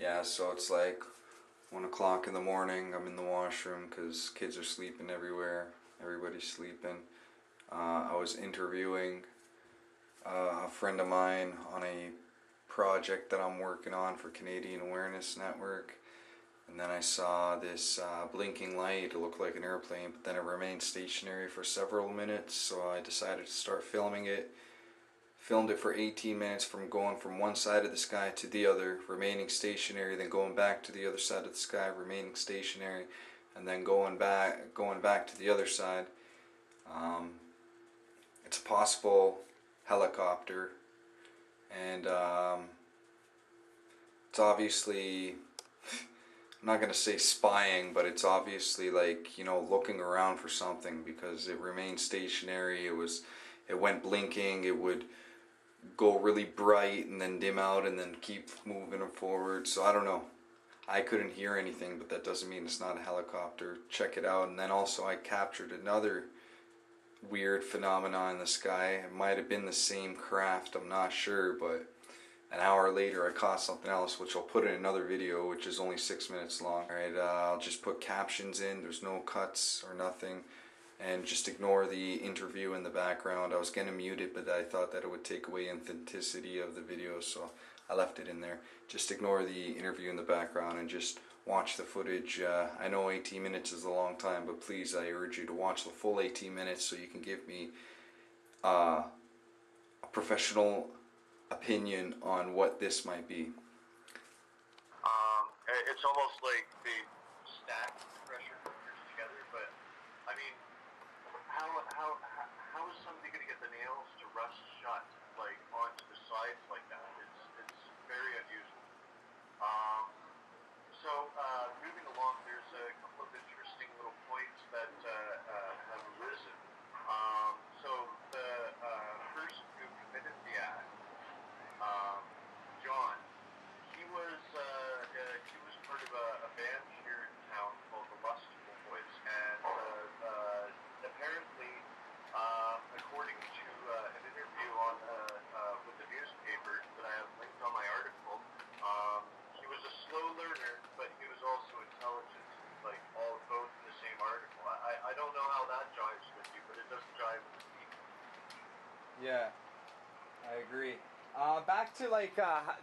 Yeah, so it's like 1 o'clock in the morning. I'm in the washroom because kids are sleeping everywhere. Everybody's sleeping. I was interviewing a friend of mine on a project that I'm working on for Canadian Awareness Network. And then I saw this blinking light. It looked like an airplane, but then it remained stationary for several minutes. So I decided to start filming it. Filmed it for 18 minutes from going from one side of the sky to the other, remaining stationary, then going back to the other side of the sky, remaining stationary, and then going back to the other side. It's a possible helicopter, and it's obviously, I'm not going to say spying, but it's obviously like, looking around for something because it remained stationary. It went blinking. It would go really bright and then dim out and then keep moving forward. So I don't know. I couldn't hear anything, but that doesn't mean it's not a helicopter. Check it out. And then also I captured another weird phenomenon in the sky. It might have been the same craft, I'm not sure, but an hour later I caught something else, which I'll put in another video, which is only 6 minutes long. Alright, I'll just put captions in. There's no cuts or nothing. And just ignore the interview in the background. I was going to mute it, but I thought that it would take away authenticity of the video, so I left it in there. Just ignore the interview in the background and just watch the footage. I know 18 minutes is a long time, but please, I urge you to watch the full 18 minutes so you can give me a professional opinion on what this might be. It's almost like they stack pressure cookers together, but I mean, how is somebody going to get the nails to rust shut like onto the sides like that? It's very unusual. Um, Moving along, there's a couple of interesting little points that have arisen. The person who committed the act, um, John, he was part of a band here in town called the Lustful Boys, and apparently, according to an interview on with the newspaper that I have linked on my article, he was a slow learner, but he was also intelligent, like both in the same article. I don't know how that jives with you, but it doesn't jive with me. Yeah, I agree. Back to like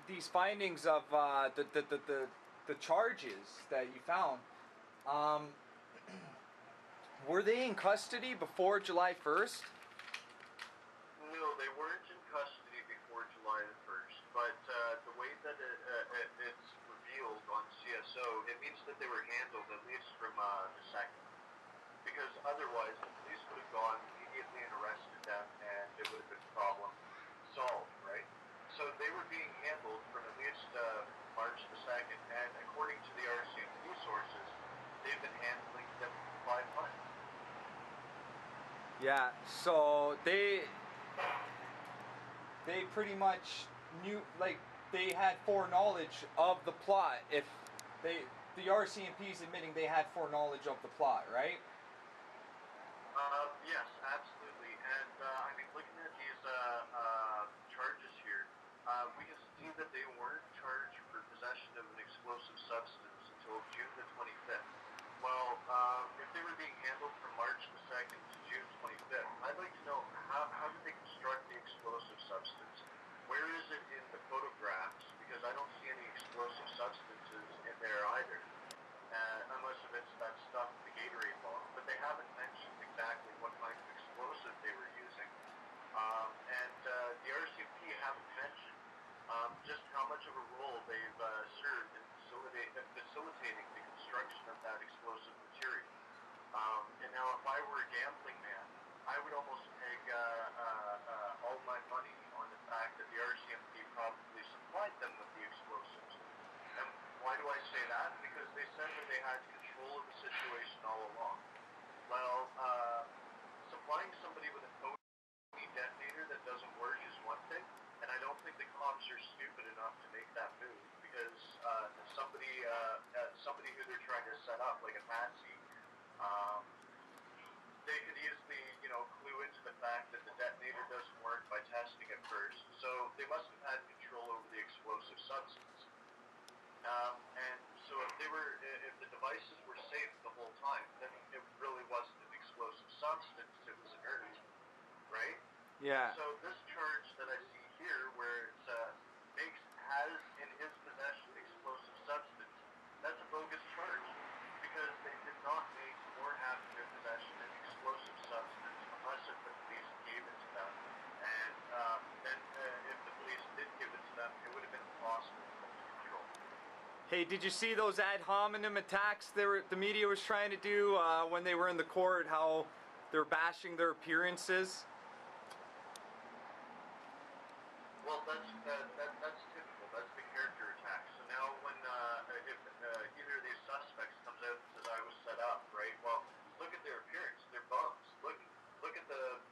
these findings of the charges that you found. Um, were they in custody before July 1st? No, they weren't in custody before July the 1st, but the way that it's revealed on CSO, it means that they were handled at least from the 2nd. Because otherwise, the police would have gone immediately and arrested them, and it would have been problem solved, right? So they were being handled from at least March the 2nd, and according to the RCMP sources, they've been handling them for 5 months. Yeah, so they pretty much knew, like, they had foreknowledge of the plot. If the RCMP is admitting they had foreknowledge of the plot, right? Yes, absolutely. And I mean, looking at these charges here, we can see that they weren't charged for possession of an explosive substance until June the 25th. Well, if they were being handled from March the 2nd to June 25th, I'd like to know how did they construct the explosive substance? Where is it in the photographs? Because I don't see any explosive substances in there either. Unless if it's that stuff in the Gatorade bottle, but they haven't mentioned exactly what kind of explosive they were using. The RCMP haven't mentioned just how much of a role they've served in facilitating the construction of that explosive material. And now if I were a gambling man, I would almost peg all my money on the fact that the RCMP probably supplied them with the explosives. And why do I say that? Because they said that they had control of the situation all along. Well, supplying somebody with a phony detonator that doesn't work is one thing, and I don't think the cops are stupid enough to make that move, because somebody who they're trying to set up, like a patsy, they could easily, clue into the fact that the detonator doesn't work by testing it first. So they must have had control over the explosive substance. And so if the devices were safe the whole time, then it really wasn't an explosive substance, it was inert, right? Yeah. So this charge that I see here, where it's Miggs has in his possession explosive substance, that's a bogus charge because they did not make or have in their possession an explosive substance unless if the police gave it to them. And then if the police did give it to them, it would have been impossible for them to control. Hey, did you see those ad hominem attacks the media was trying to do when they were in the court? How they're bashing their appearances? Well, that's typical. That's the character attack. So now when if either of these suspects comes out and says I was set up, right? Well, look at their appearance. They're bums. Look at the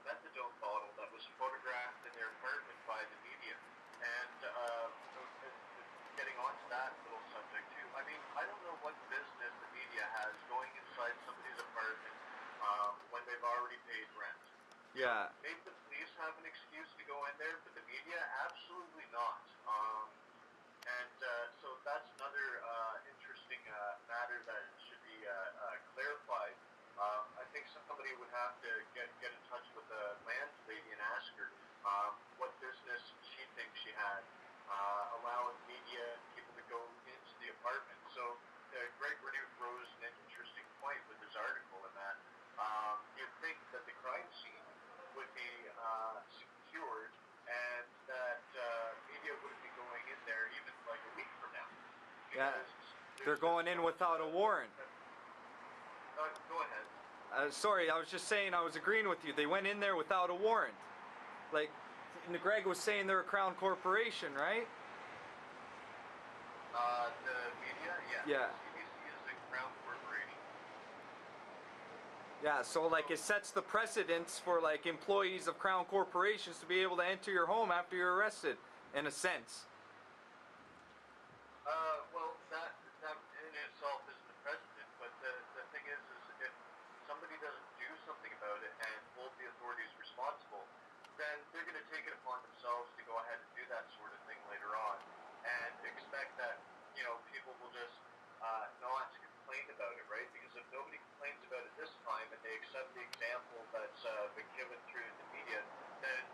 methadone bottle that was photographed in their apartment by the media. And getting onto that little subject too. I mean, I don't know what business the media has going inside somebody's apartment when they've already paid rent. Yeah. Maybe the police have an excuse to go in there, but the media, absolutely not. So that's another interesting matter that should be clarified. I think somebody would have to get in touch with the landlady and ask her what business she thinks she had allowing media and people to go into the apartment. So Greg rose an interesting point with his article in that you'd think that the crime scene would be secured and that media wouldn't be going in there even like a week from now. Yeah, they're going in without a warrant. Go ahead. Sorry, I was just saying, I was agreeing with you. They went in there without a warrant. Like, Greg was saying they're a Crown Corporation, right? The media, Yeah. CBC is a Crown Corporation. Yeah, so like it sets the precedence for like employees of Crown Corporations to be able to enter your home after you're arrested, in a sense. Well, that in itself isn't a precedent, but the thing is if somebody doesn't do something about it and hold the authorities responsible, then they're going to take it upon themselves to go ahead and do that sort of thing later on, and expect that people will just not complain about it, right? Because if nobody complains about it this time and they accept the example that's been given through the media, then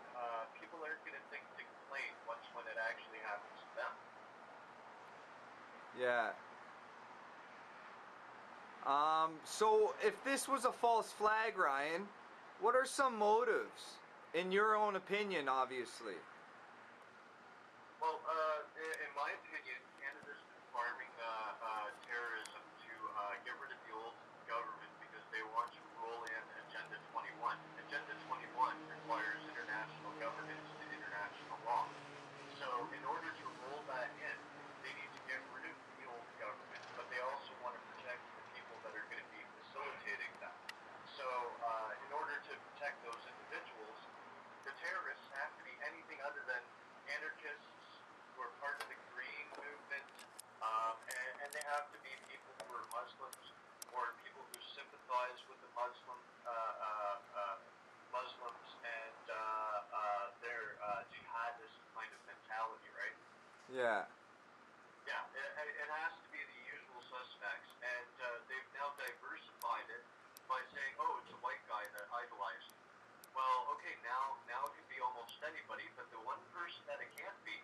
people aren't going to think to complain once when it actually happens to them. Yeah. So if this was a false flag, Ryan, what are some motives, in your own opinion, obviously? Well, in my opinion, Canada's been farming terrorism to get rid of the old government because they want to roll in Agenda 21. Agenda 21 requires international governance and international law. So in order to roll that in, they need to get rid of the old government, but they also want to protect the people that are going to be facilitating that. So in order to protect those individuals, the terrorists have to be anything other than anarchists who are part of the Green movement, and they have to be people who are Muslims or people who sympathize with the Muslims and their jihadist kind of mentality, right? Yeah. Yeah, it has to be the usual suspects, and they've now diversified it by saying, oh, it's a white guy that idolized him. Well, okay, now it can be almost anybody, but the one person that it can't be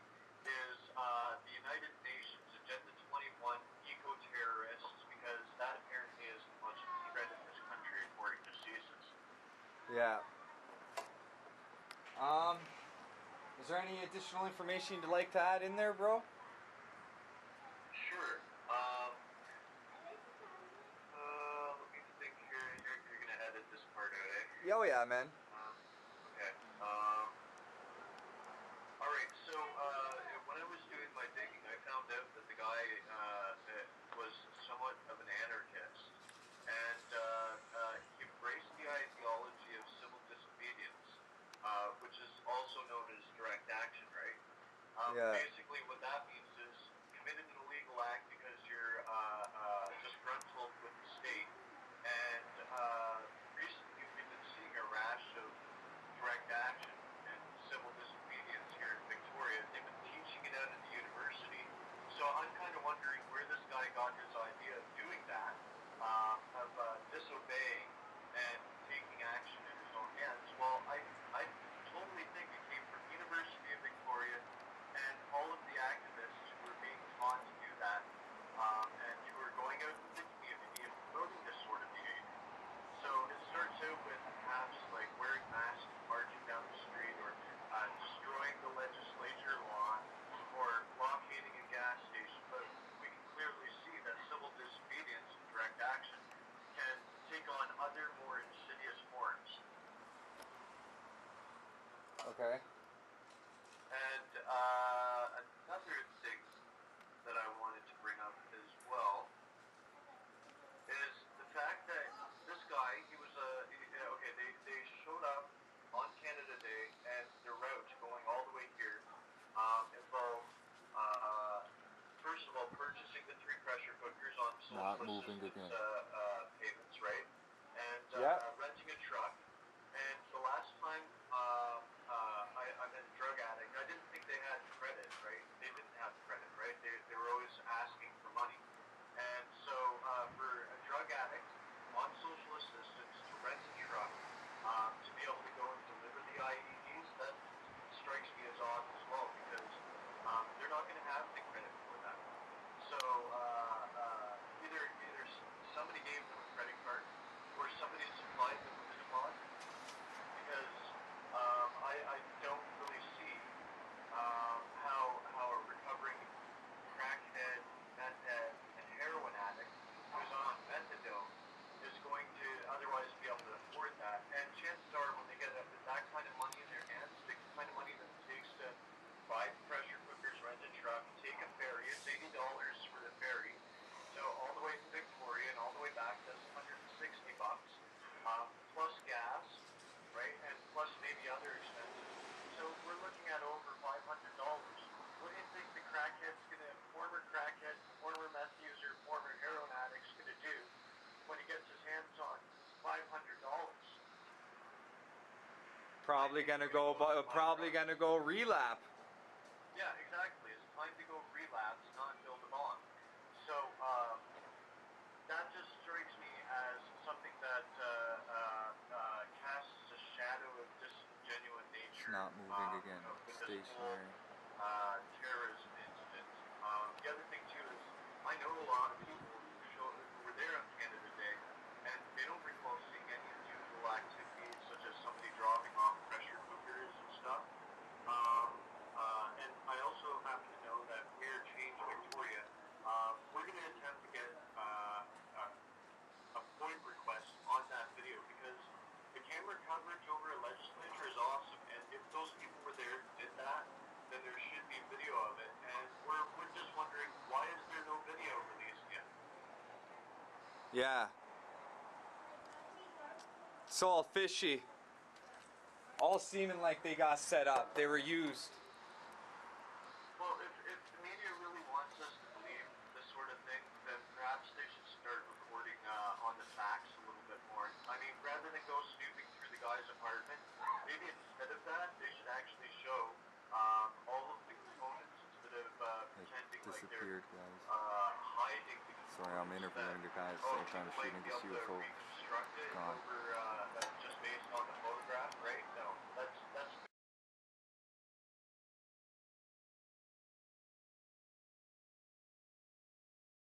is the United Nations Agenda 21 eco-terrorists, because that apparently isn't much of a threat in this country according to CSIS. Yeah. Is there any additional information you'd like to add in there, bro? Sure. Let me think here. You're going to edit this part out, eh? Oh yeah, man. Okay. All right. So when I was doing my digging, I found out that the guy was somewhat of an anarchist, and he embraced the ideology of civil disobedience, which is also known as direct action, right? Yeah. Basically, what that means is committed an illegal act because you're disgruntled with the state, and recently we've been seeing a rash of direct action and civil disobedience here in Victoria. They've been teaching it out at the university, so I'm kind of wondering where this guy got his idea of doing that, of disobeying and taking action in his own hands. Well, I totally think it came from University of Victoria and all of the activists who were being taught to do that, and who are going out into the community and promoting this sort of behavior. So it starts out with perhaps like wearing masks, marching down the street, or destroying the legislature lawn, or blockading a gas station. But we can clearly see that civil disobedience and direct action can take on other more insidious forms. Okay. And another thing that I wanted to bring up as well is the fact that this guy, they showed up on Canada Day, and their route going all the way here involved, first of all, purchasing the 3 pressure cookers on social assistance payments, right? And renting a truck. And the last time I met a drug addict, I didn't think they had credit, right? They didn't have credit, right? They were always asking for money. And so for a drug addict on social assistance to rent a truck, to be able to go and deliver the IEDs, that strikes me as odd as well, because they're not going to have the credit for that. So either somebody gave them a credit card, or somebody supplied them with a deposit, because I don't really see how a recovering crackhead, meth head, and heroin addict who's on methadone is going to otherwise be able to afford that. And chances are, when they get that kind of money in their hands, the kind of money that it takes to buy pressure cookers, rent a truck, take a ferry, it's $80 for the ferry, so all the way to Victoria and all the way back, that's $160, plus gas, right, and plus maybe other expenses. So we're looking at over $500. What do you think the former crackhead, former meth user, former heroin addict's gonna do when he gets his hands on $500? Probably gonna go relapse. Yeah, exactly. It's time to go relapse, not build a bomb. So that just strikes me as something that casts a shadow of disingenuous nature. It's not moving again. With Stationary. this whole terrorism incident. The other thing too is I know a lot of people who were there on Canada Day, and they don't recall seeing any unusual activities such as somebody dropping off pressure cookers and stuff. And I also happen to know that we're Change Victoria. We're going to attempt to get a point request on that video, because the camera coverage over a legislature is awesome, and if those people were there and did that, then there should be video of it. And we're just wondering, why is there no video released yet? Yeah. It's all fishy. All seeming like they got set up. They were used. Well, if the media really wants us to believe this sort of thing, then perhaps they should start reporting on the facts a little bit more. I mean, rather than go snooping through the guy's apartment, maybe instead of that, they should actually show all of the components instead of pretending like they're hiding the components. Sorry, I'm interviewing the guys at the same time shooting this UFO. Reconstruct it over just based on the photograph, right? No, that's